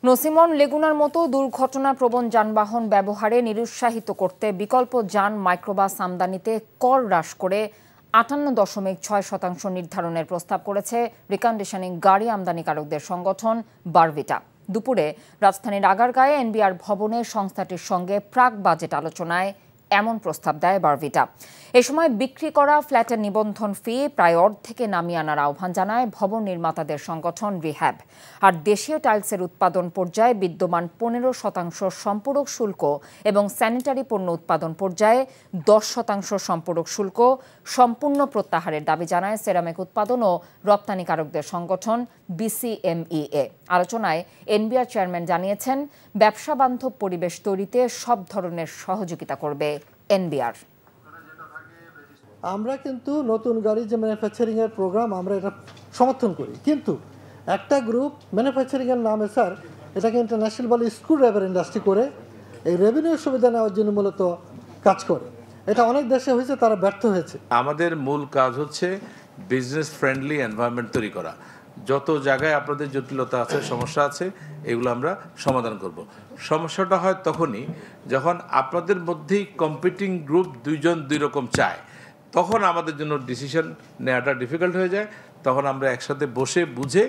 নসিমন লেগুনার মতো দুর্ঘটনাপ্রবণ যানবাহন ব্যবহারে নিরুৎসাহিত করতে বিকল্প যান মাইক্রোবাস আমদানিতে কর হ্রাস করে 58.6% নির্ধারণের প্রস্তাব করেছে রিকন্ডিশনিং গাড়ি আমদানিকারকদের সংগঠন বারভিটা। দুপুরে রাজধানীর আগারগাঁয়ে এনবিআর ভবনে সংস্থাটির সঙ্গে প্রাক বাজেট আলোচনায় এমন প্রস্তাব দেয় বারভিটা। এ সময় বিক্রি করা ফ্ল্যাটের নিবন্ধন ফি প্রায় অর্ধেকে নামিয়ে আনার আহ্বান জানায় ভবন নির্মাতাদের সংগঠন রিহ্যাব। আর দেশীয় টাইলসের উৎপাদন পর্যায়ে বিদ্যমান 15% সম্পূরক শুল্ক এবং স্যানিটারি পণ্য উৎপাদন পর্যায়ে 10% সম্পূরক শুল্ক সম্পূর্ণ প্রত্যাহারের দাবি জানায় সেরামিক উৎপাদন ও রপ্তানিকারকদের সংগঠন বিসিএমইএ। আলোচনায় এনবিআর চেয়ারম্যান জানিয়েছেন, ব্যবসা বান্ধব পরিবেশ তৈরিতে সব ধরনের সহযোগিতা করবে এনবিআর। আমরা কিন্তু নতুন গাড়ি যে ম্যানুফ্যাকচারিং এর প্রোগ্রাম আমরা এটা সমর্থন করি, কিন্তু একটা গ্রুপ ম্যানুফ্যাকচারিং এর নামে স্যার এটাকে ইন্টারন্যাশনাল বলে স্ক্রু ড্রাইভার ইন্ডাস্ট্রি করে এই রেভিনিউ সুবিধা নেওয়ার জন্য মূলত কাজ করে। এটা অনেক দেশে হয়েছে, তারা ব্যর্থ হয়েছে। আমাদের মূল কাজ হচ্ছে বিজনেস ফ্রেন্ডলি এনভায়রনমেন্ট তৈরি করা। যত জায়গায় আপনাদের জটিলতা আছে, সমস্যা আছে, এগুলো আমরা সমাধান করব। সমস্যাটা হয় তখনই যখন আপনাদের মধ্যেই কম্পিটিং গ্রুপ দুইজন দুই রকম চায়, তখন আমাদের জন্য ডিসিশন নেওয়াটা ডিফিকাল্ট হয়ে যায়। তখন আমরা একসাথে বসে বুঝে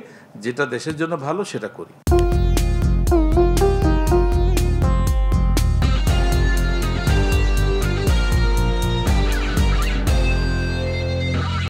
যেটা দেশের জন্য ভালো সেটা করি।